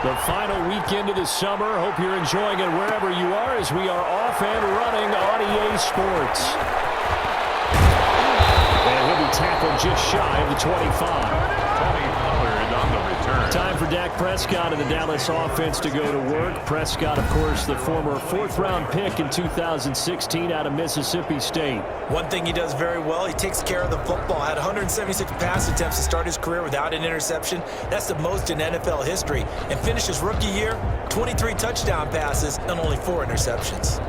The final weekend of the summer. Hope you're enjoying it wherever you are as we are off and running on EA Sports. And he'll be tackled just shy of the 25. On the return. Time for Dak Prescott and the Dallas offense to go to work. Prescott, of course, the former fourth-round pick in 2016 out of Mississippi State. One thing he does very well, he takes care of the football. Had 176 pass attempts to start his career without an interception. That's the most in NFL history. And finished his rookie year, 23 touchdown passes and only 4 interceptions.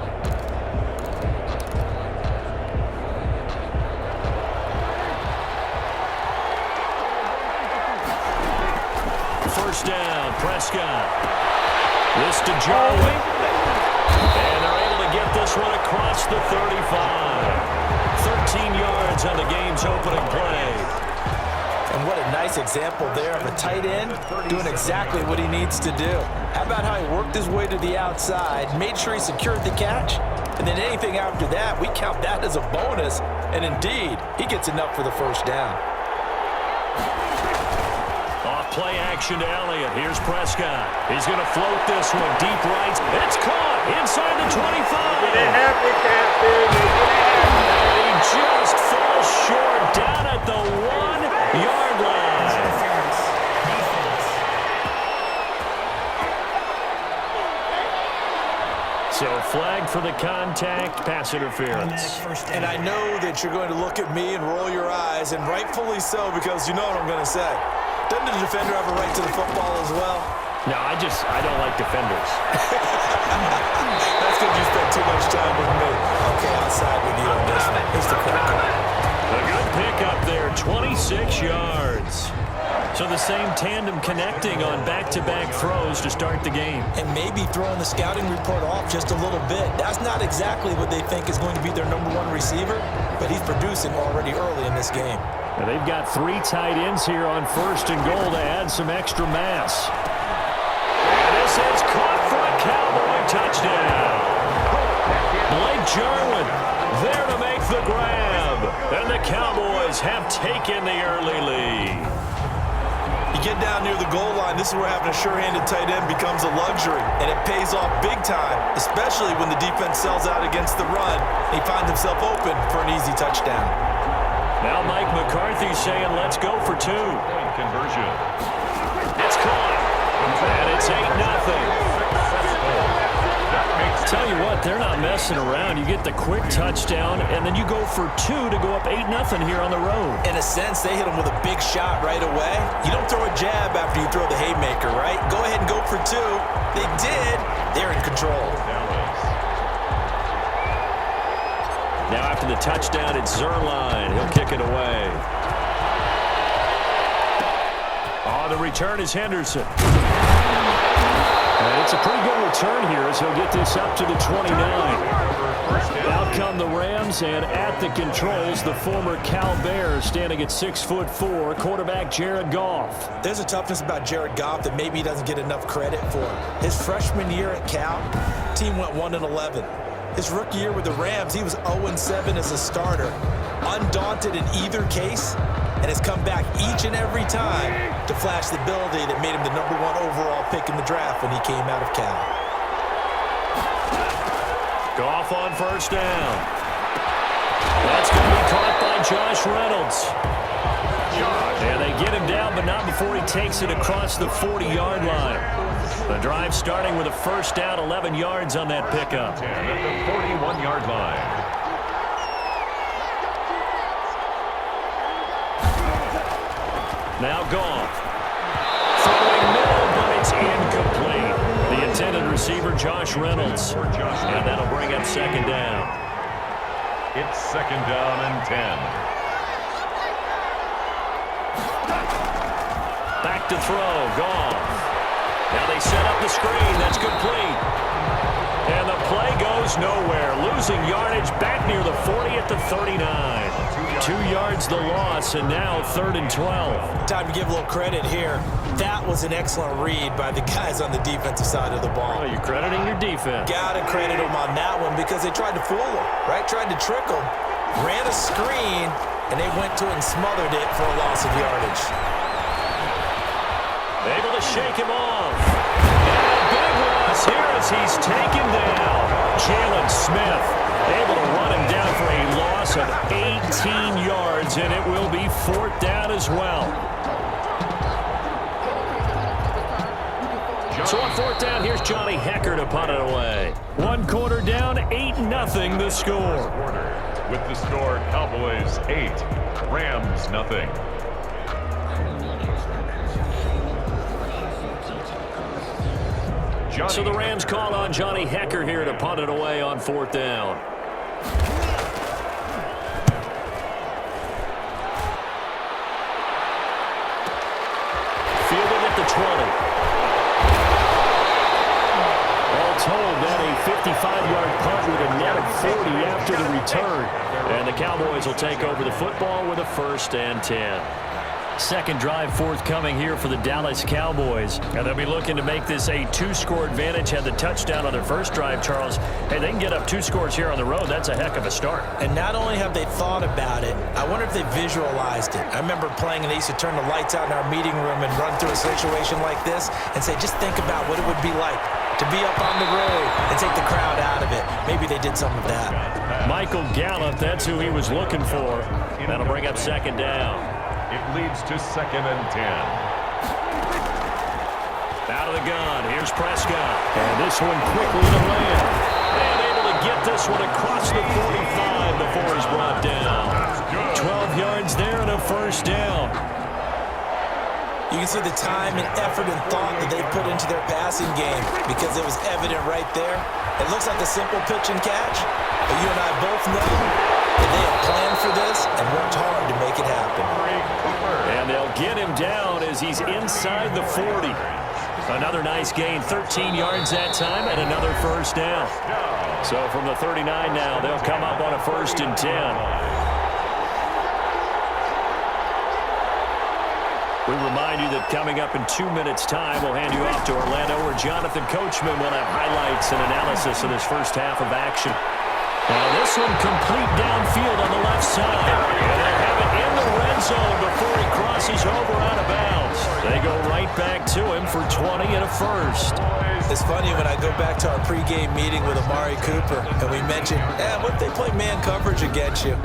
First down, Prescott. This to Jarwin. And they're able to get this one across the 35. 13 yards on the game's opening play. And what a nice example there of a tight end doing exactly what he needs to do. How about how he worked his way to the outside, made sure he secured the catch, and then anything after that, we count that as a bonus. And indeed, he gets enough for the first down. Play action to Elliott. Here's Prescott. He's going to float this one deep right. It's caught inside the 25. He just falls short down at the 1-yard line. So flag for the contact, pass interference. And I know that you're going to look at me and roll your eyes, and rightfully so, because you know what I'm going to say. Doesn't the defender have a right to the football as well? No, I don't like defenders. That's because you spent too much time with me. Okay, I'll side with you on this one. Here's the quick call. A good pickup there, 26 yards. So the same tandem connecting on back-to-back throws to start the game. And maybe throwing the scouting report off just a little bit. That's not exactly what they think is going to be their number one receiver, but he's producing already early in this game. Now they've got 3 tight ends here on first and goal to add some extra mass. And this is caught for a Cowboy touchdown. Blake Jarwin there to make the grab. And the Cowboys have taken the early lead. You get down near the goal line, this is where having a sure-handed tight end becomes a luxury, and it pays off big time, especially when the defense sells out against the run, and he finds himself open for an easy touchdown. Now Mike McCarthy saying, let's go for 2. Point conversion. It's caught, and it's 8-0. Tell you what, they're not messing around. You get the quick touchdown, and then you go for 2 to go up 8-0 here on the road. In a sense, they hit him with a big shot right away. You don't throw a jab after you throw the haymaker, right? Go ahead and go for 2. They did. They're in control. Now after the touchdown, it's Zerline. He'll kick it away. Oh, the return is Henderson. And it's a pretty good return here as he'll get this up to the 29. Out come the Rams, and at the controls, the former Cal Bear standing at 6'4", quarterback Jared Goff. There's a toughness about Jared Goff that maybe he doesn't get enough credit for. His freshman year at Cal, team went 1-11. His rookie year with the Rams, he was 0-7 as a starter. Undaunted in either case, and has come back each and every time to flash the ability that made him the #1 overall pick in the draft when he came out of Cal. Goff on first down. That's going to be caught by Josh Reynolds. And they get him down, but not before he takes it across the 40-yard line. The drive starting with a first down, 11 yards on that pickup. 10 at the 41-yard line. Now Goff. Throwing middle, but it's incomplete. The intended receiver, Josh Reynolds. And that'll bring up second down. It's second down and 10. Back to throw, Goff. Now they set up the screen. That's complete. And the play goes nowhere. Losing yardage back near the 40 at the 39. 2 yards the loss, and now 3rd and 12. Time to give a little credit here. That was an excellent read by the guys on the defensive side of the ball. Oh, you're crediting your defense. Gotta credit them on that one because they tried to fool him, right? Tried to trick him. Ran a screen, and they went to it and smothered it for a loss of yardage. Able to shake him off. pass here as he's taken down. Jalen Smith able to run him down for a loss of 18 yards, and it will be 4th down as well. So on 4th down, here's Johnny Hecker to punt it away. 1 quarter down, 8-0 the score. With the score, Cowboys 8, Rams nothing. So the Rams call on Johnny Hecker here to punt it away on 4th down. Fielded at the 20. All told, that a 55-yard punt with a net of 40 after the return. And the Cowboys will take over the football with a 1st and 10. Second drive forthcoming here for the Dallas Cowboys. And they'll be looking to make this a 2-score advantage. Had the touchdown on their first drive, Charles. Hey, they can get up 2 scores here on the road. That's a heck of a start. And not only have they thought about it, I wonder if they visualized it. I remember playing and they used to turn the lights out in our meeting room and run through a situation like this and say, just think about what it would be like to be up on the road and take the crowd out of it. Maybe they did some of that. Michael Gallup, that's who he was looking for. That'll bring up 2nd down. It leads to 2nd and 10. Out of the gun, here's Prescott. And this one quickly to land. And able to get this one across the 45 before he's brought down. 12 yards there and a 1st down. You can see the time and effort and thought that they put into their passing game because it was evident right there. It looks like a simple pitch and catch, but you and I both know that they have planned for this and worked hard to make it happen. And they'll get him down as he's inside the 40. Another nice gain, 13 yards that time, and another 1st down. So from the 39 now, they'll come up on a 1st and 10. We remind you that coming up in 2 minutes' time, we'll hand you off to Orlando, where Jonathan Coachman will have highlights and analysis of this first half of action. Now this one complete downfield on the left side. And they'll have it in the red zone before he crosses over out of bounds. They go right back to him for 20 and a 1st. It's funny when I go back to our pregame meeting with Amari Cooper and we mentioned, what if they play man coverage against you?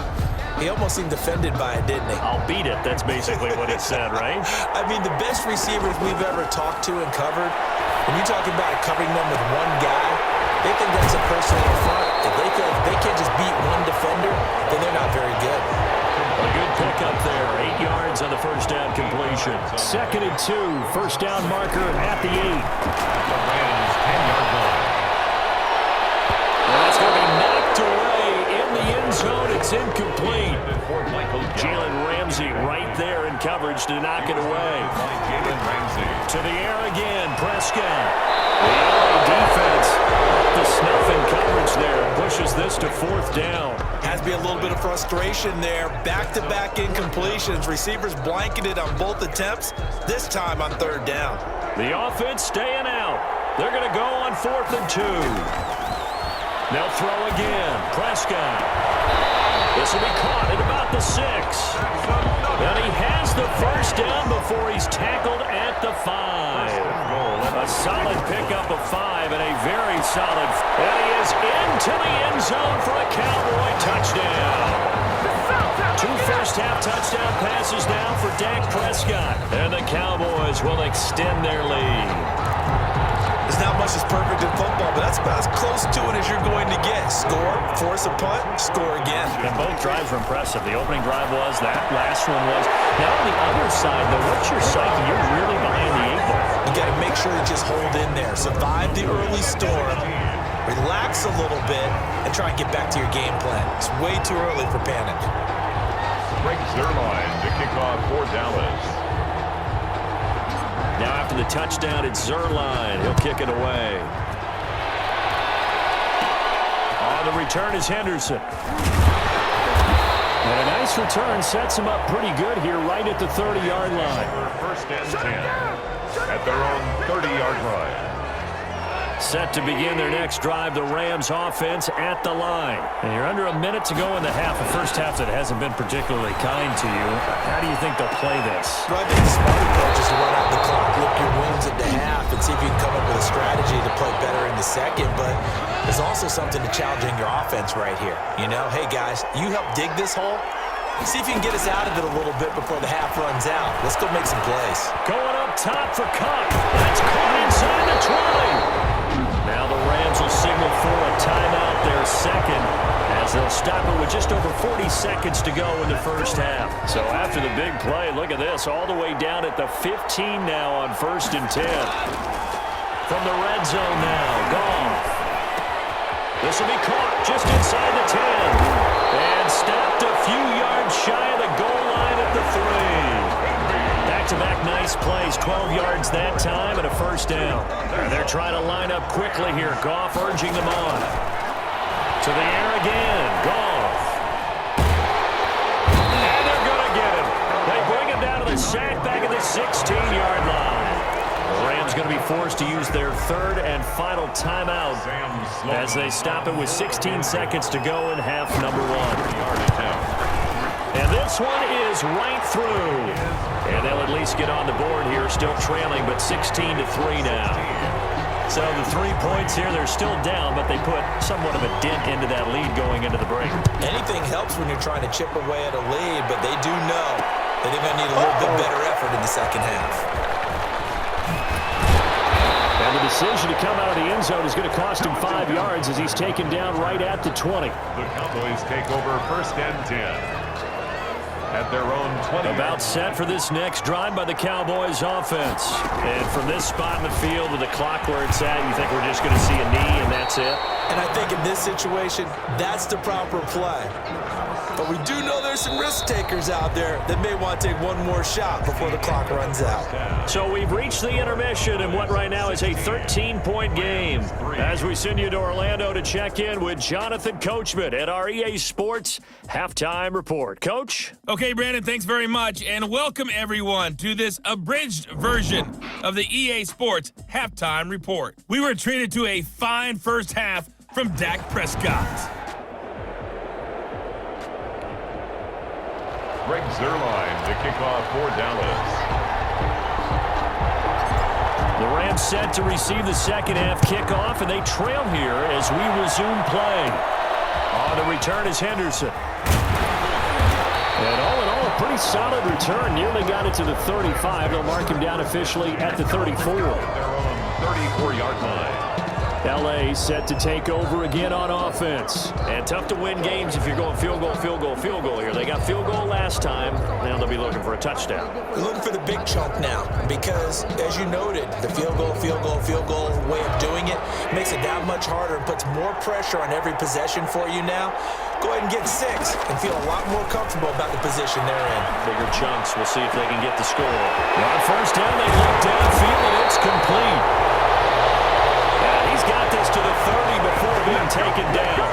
He almost seemed offended by it, didn't he? I'll beat it. That's basically what he said, right? I mean, the best receivers we've ever talked to and covered, when you're talking about covering them with one guy, they think that's a person in the front. If they can't just beat one defender, then they're not very good. A good pickup there. 8 yards on the 1st down completion. 2nd and 2. 1st down marker at the 8. The Rams 10-yard line. Well, that's going to be knocked away in the end zone. It's incomplete. Jalen Ramsey right there in coverage to knock it away. Jalen Ramsey. To the air again. Prescott. The LA defense up the snuff in coverage there. Pushes this to 4th down. Has to be a little bit of frustration there. Back-to-back incompletions. Receivers blanketed on both attempts, this time on 3rd down. The offense staying out. They're going to go on 4th and 2. They'll throw again. Prescott. This will be caught at about the 6. And he has the 1st down before he's tackled at the 5. A solid pickup of 5 and a very solid. And he is into the end zone for a Cowboy touchdown. 2 first-half touchdown passes now for Dak Prescott. And the Cowboys will extend their lead. There's not much that's perfect in football, but that's about as close to it as you're going to get. Score, force a punt, score again. And both drives were impressive. The opening drive was, that last one was. Now on the other side, though, what's your psyche? You're really behind the 8 ball. You got to make sure you just hold in there. Survive the early storm, relax a little bit, and try and get back to your game plan. It's way too early for panic. Greg Zuerlein to kick off for Dallas. Now after the touchdown, it's Zuerlein. He'll kick it away. On the return is Henderson. And a nice return sets him up pretty good here right at the 30-yard line. 1st and 10 at their own 30-yard line. Set to begin their next drive, the Rams offense at the line. And you're under a minute to go in the half, a first half that hasn't been particularly kind to you. How do you think they'll play this? Well, I think the smart approach is to run out the clock, lick your wounds at the half, and see if you can come up with a strategy to play better also something to challenging your offense right here. You know, hey, guys, you help dig this hole. See if you can get us out of it a little bit before the half runs out. Let's go make some plays. Going up top for Cup. That's caught inside the 20. Now the Rams will signal for a timeout, their second, as they'll stop it with just over 40 seconds to go in the first half. So after the big play, look at this, all the way down at the 15 now on 1st and 10. From the red zone now, Goff. This will be caught just inside the 10. And stopped a few yards shy of the goal line at the 3. Back-to-back nice plays, 12 yards that time and a first down. And they're trying to line up quickly here. Goff urging them on. To the air again. Goff. And they're going to get him. They bring him down to the sack back at the 16-yard line. The Rams going to be forced to use their third and final timeout as they stop it with 16 seconds to go in half number 1. And this one is right through. And they'll at least get on the board here, still trailing, but 16-3 now. So the 3 points here, they're still down, but they put somewhat of a dent into that lead going into the break. Anything helps when you're trying to chip away at a lead, but they do know that they're going to need a little bit better effort in the second half. And the decision to come out of the end zone is going to cost him 5 yards as he's taken down right at the 20. The Cowboys take over 1st and 10. At their own 20. About set for this next drive by the Cowboys offense. And from this spot in the field with the clock where it's at, you think we're just going to see a knee and that's it? And I think in this situation, that's the proper play. But we do know there's some risk takers out there that may want to take one more shot before the clock runs out. So we've reached the intermission in what right now is a 13-point game. As we send you to Orlando to check in with Jonathan Coachman at our EA Sports Halftime Report. Coach? Okay, Brandon, thanks very much. And welcome, everyone, to this abridged version of the EA Sports Halftime Report. We were treated to a fine first half from Dak Prescott. Greg Zuerlein to kick off for Dallas. The Rams set to receive the second half kickoff, and they trail here as we resume play. On the return is Henderson. And all in all, a pretty solid return. Nearly got it to the 35. They'll mark him down officially at the 34. Their own 34-yard line. L.A. set to take over again on offense. And tough to win games if you're going field goal, field goal, field goal here. They got field goal last time. Now they'll be looking for a touchdown. They're looking for the big chunk now because, as you noted, the field goal way of doing it makes it that much harder and puts more pressure on every possession for you now. Go ahead and get 6 and feel a lot more comfortable about the position they're in. Bigger chunks. We'll see if they can get the score. On first down, they look downfield, and it's complete. He's got this to the 30 before being taken down.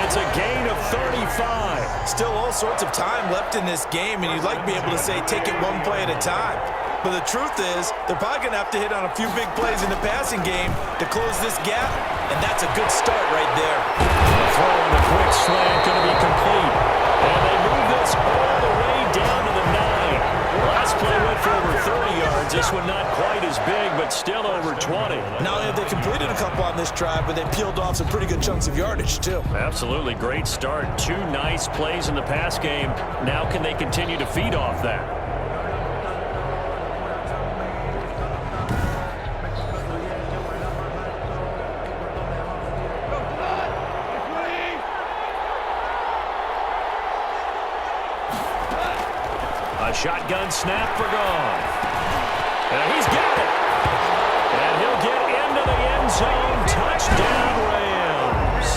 It's a gain of 35. Still all sorts of time left in this game, and you'd like to be able to say take it one play at a time. But the truth is, they're probably going to have to hit on a few big plays in the passing game to close this gap, and that's a good start right there. The throw and a quick slant going to be complete. And they move this all the way down to the 9. Last play went for over 30 yards. This one not quite as big, but still over 20. Not only have they completed a couple on this drive, but they peeled off some pretty good chunks of yardage, too. Absolutely. Great start. 2 nice plays in the pass game. Now can they continue to feed off that? A shotgun snap for Goff. And he's got it. And he'll get into the end zone. Touchdown, Rams.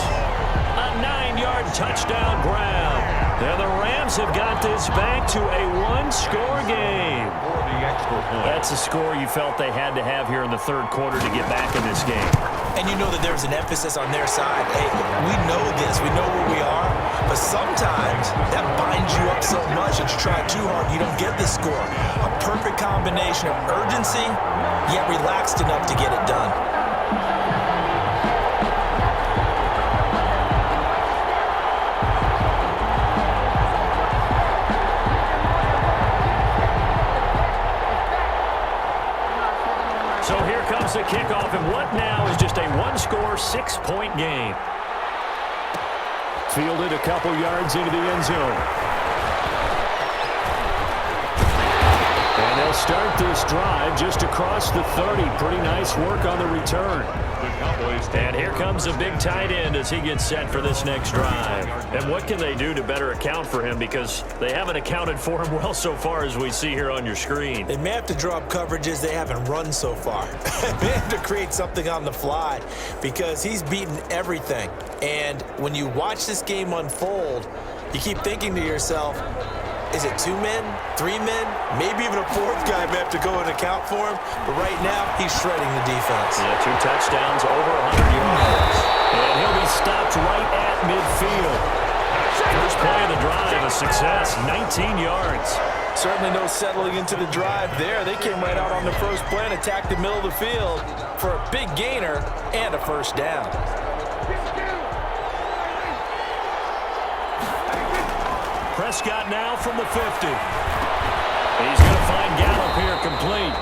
A 9-yard touchdown grab. And the Rams have got this back to a 1-score game. For the extra point. That's a score you felt they had to have here in the third quarter to get back in this game. And you know that there's an emphasis on their side. Hey, we know this. We know where we are. But sometimes that binds you up so much that you try too hard, you don't get the score. A perfect combination of urgency, yet relaxed enough to get it done. So here comes the kickoff, and what now is just a 1-score, 6-point game. fielded a couple yards into the end zone. And they'll start this drive just across the 30. Pretty nice work on the return. And here comes a big tight end as he gets set for this next drive. And what can they do to better account for him? Because they haven't accounted for him well so far, as we see here on your screen. They may have to draw up coverages they haven't run so far. They have to create something on the fly because he's beaten everything. And when you watch this game unfold, you keep thinking to yourself, is it 2 men, 3 men, maybe even a fourth guy may have to go and account for him. But right now, he's shredding the defense. Yeah, 2 touchdowns, over 100 yards. And he'll be stopped right at midfield. First play of the drive, a success, 19 yards. Certainly no settling into the drive there. They came right out on the first play and attacked the middle of the field for a big gainer and a first down. Prescott now from the 50. He's going to find Gallup here complete.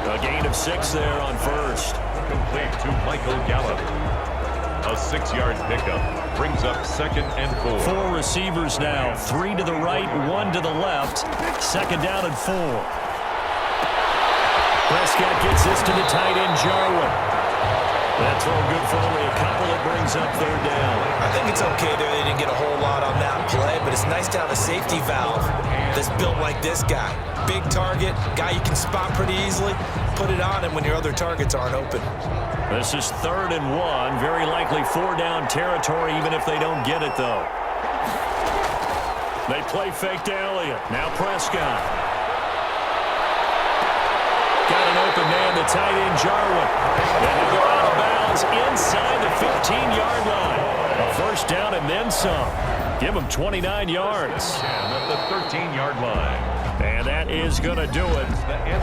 A gain of 6 there on first. complete to Michael Gallup. A 6-yard pickup brings up 2nd and 4. 4 receivers now, 3 to the right, 1 to the left. 2nd down and 4. Prescott gets this to the tight end, Jarwin. That throw good for only a couple. It brings up 3rd down. I think it's okay there. They didn't get a whole lot on that play, but it's nice to have a safety valve that's built like this guy. Big target, guy you can spot pretty easily. Put it on him when your other targets aren't open. This is 3rd and 1. Very likely 4-down territory, even if they don't get it, though. They play fake to Elliott. Now Prescott. Got an open man, the tight end, Jarwin. And he'll go out of bounds inside the 15-yard line. A 1st down and then some. Give him 29 yards. And at the 13-yard line. And that is going to do it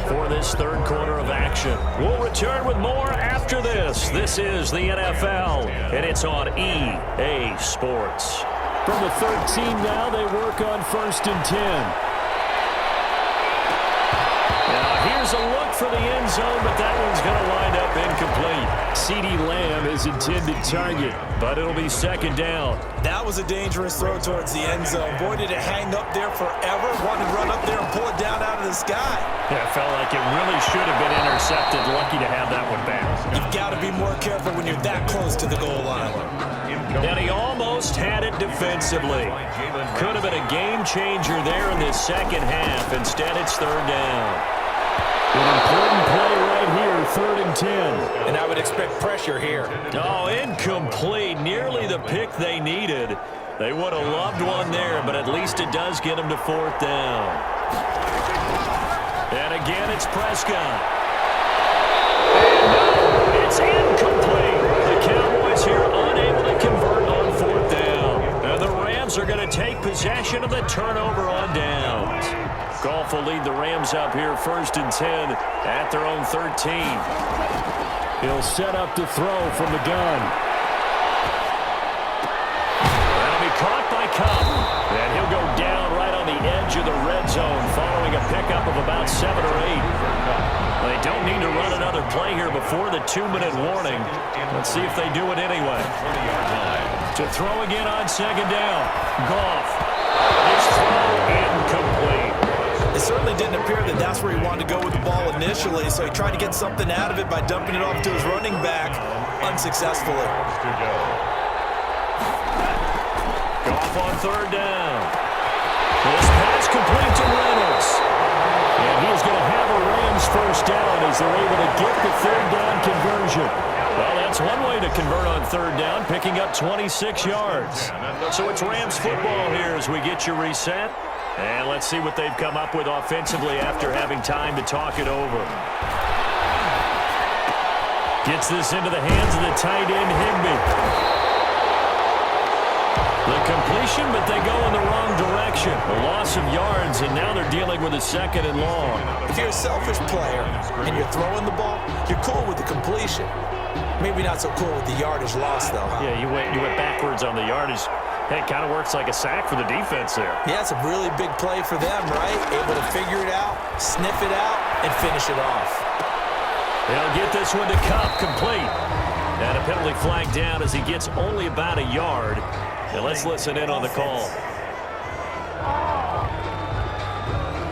for this 3rd quarter of action. We'll return with more after this. This is the NFL, and it's on EA Sports. From the 13 now, they work on 1st and 10. Here's a look for the end zone, but that one's going to wind up incomplete. CeeDee Lamb is intended target, but it'll be 2nd down. That was a dangerous throw towards the end zone. Boy, did it hang up there forever. Wanted to run up there and pull it down out of the sky. Yeah, it felt like it really should have been intercepted. Lucky to have that one back. You've got to be more careful when you're that close to the goal line. And he almost had it defensively. Could have been a game changer there in this 2nd half. Instead, it's 3rd down. An important play right here, 3rd and 10. And I would expect pressure here. Oh, incomplete. Nearly the pick they needed. They would have loved one there, but at least it does get them to 4th down. And again, it's Prescott. And no, it's incomplete. The Cowboys here unable to convert on 4th down. And the Rams are going to take possession of the turnover on downs. Goff will lead the Rams up here 1st and 10 at their own 13. He'll set up to throw from the gun. That'll be caught by Cup. And he'll go down right on the edge of the red zone following a pickup of about 7 or 8. They don't need to run another play here before the 2-minute warning. Let's see if they do it anyway. To throw again on 2nd down. Goff. His throw incomplete. It certainly didn't appear that that's where he wanted to go with the ball initially, so he tried to get something out of it by dumping it off to his running back unsuccessfully. Goff on 3rd down. This pass complete to Reynolds. And he's going to have a Rams 1st down as they're able to get the 3rd down conversion. Well, that's one way to convert on 3rd down, picking up 26 yards. So it's Rams football here as we get you reset. And let's see what they've come up with offensively after having time to talk it over. Gets this into the hands of the tight end, Higbee. The completion, but they go in the wrong direction. A loss of yards, and now they're dealing with a 2nd and long. If you're a selfish player and you're throwing the ball, you're cool with the completion. Maybe not so cool with the yardage loss, though, huh? Yeah, you went backwards on the yardage. Hey, it kind of works like a sack for the defense there. Yeah, it's a really big play for them, right? Able to figure it out, sniff it out, and finish it off. They'll get this one to Cup complete. And a penalty flag down as he gets only about a yard. And let's listen in on the call.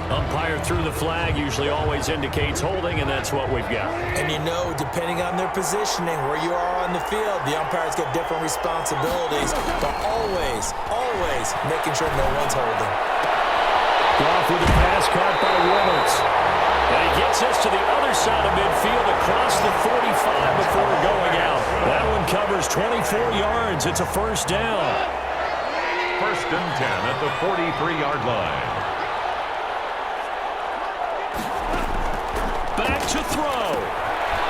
Umpire threw the flag, usually always indicates holding, and that's what we've got. And you know, depending on their positioning, where you are on the field, the umpires get different responsibilities, but always making sure no one's holding. Goff with a pass caught by Reynolds. And he gets us to the other side of midfield across the 45 before going out. That one covers 24 yards. It's a first down. First and 10 at the 43-yard line. Back to throw.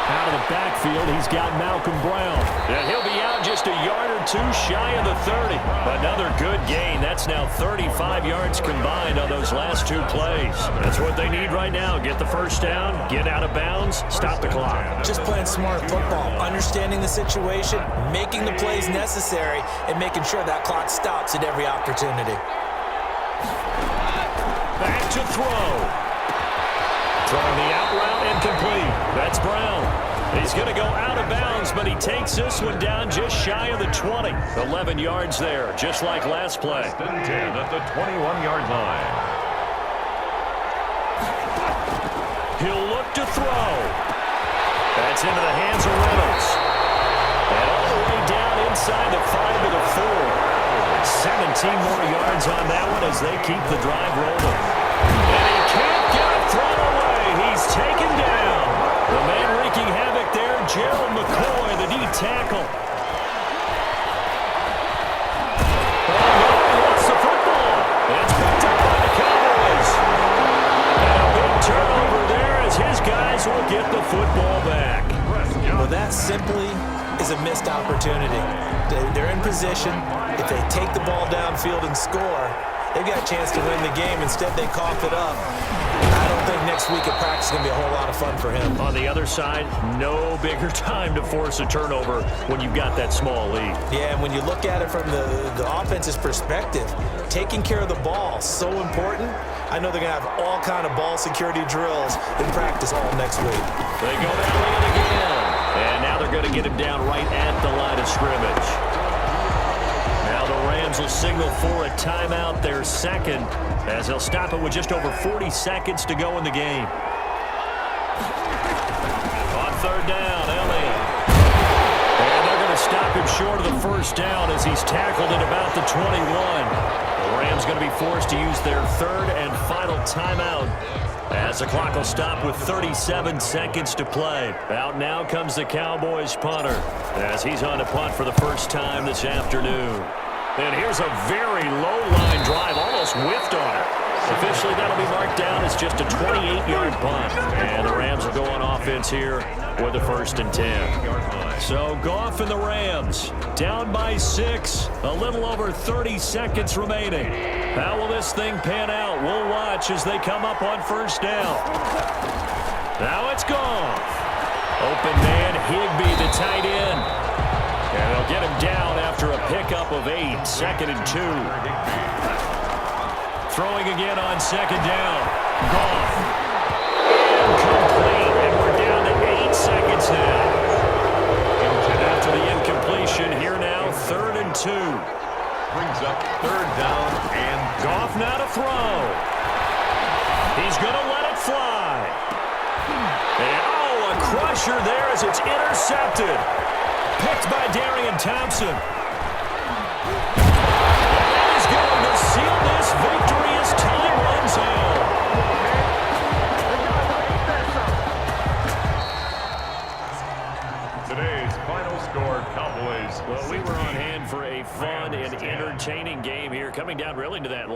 Out of the backfield, he's got Malcolm Brown. And he'll be out just a yard or two shy of the 30. Another good gain. That's now 35 yards combined on those last two plays. That's what they need right now. Get the first down, get out of bounds, stop the clock. Just playing smart football, understanding the situation, making the plays necessary, and making sure that clock stops at every opportunity. Back to throw. Throwing the out route incomplete. That's Brown. He's going to go out of bounds, but he takes this one down just shy of the 20. 11 yards there, just like last play. First and 10 at the 21-yard line. He'll look to throw. That's into the hands of Reynolds. And all the way down inside the 5 to the 4. 17 more yards on that one as they keep the drive rolling. And he can't get it thrown away. He's taken down. The man wreaking havoc there, Gerald McCoy, the D tackle. Oh, no, he lost the football. It's picked up by the Cowboys. And a big turnover there as his guys will get the football back. Well, that simply is a missed opportunity. They're in position. If they take the ball downfield and score, they've got a chance to win the game. Instead, they cough it up. I don't think next week at practice is going to be a whole lot of fun for him. On the other side, no bigger time to force a turnover when you've got that small lead. Yeah, and when you look at it from the offense's perspective, taking care of the ball, so important. I know they're going to have all kind of ball security drills in practice all next week. They go down in again. And now they're going to get him down right at the line of scrimmage. Now the Rams will signal for a timeout, their second, as they'll stop it with just over 40 seconds to go in the game. On third down, Elliott. And they're going to stop him short of the first down as he's tackled at about the 21. The Rams going to be forced to use their third and final timeout as the clock will stop with 37 seconds to play. Out now comes the Cowboys punter as he's on to punt for the first time this afternoon. And here's a very low-line drive, almost whiffed on it. Officially, that'll be marked down as just a 28-yard punt. And the Rams will go on offense here with a first and 10. So Goff and the Rams down by 6, a little over 30 seconds remaining. How will this thing pan out? We'll watch as they come up on first down. Now it's Goff. Open man, Higbee, the tight end. And they'll get him down after a pickup of 8, second and 2. Throwing again on second down. Goff. Incomplete, and we're down to 8 seconds now. After the incompletion, here now, third and 2. Brings up third down and Goff now to throw. He's going to let it fly. And, oh, a crusher there as it's intercepted. Picked by Darian Thompson. That is going to seal this victory as time runs out. today's final score, Cowboys. Well, we were on hand for a fun and entertaining game here, coming down really to that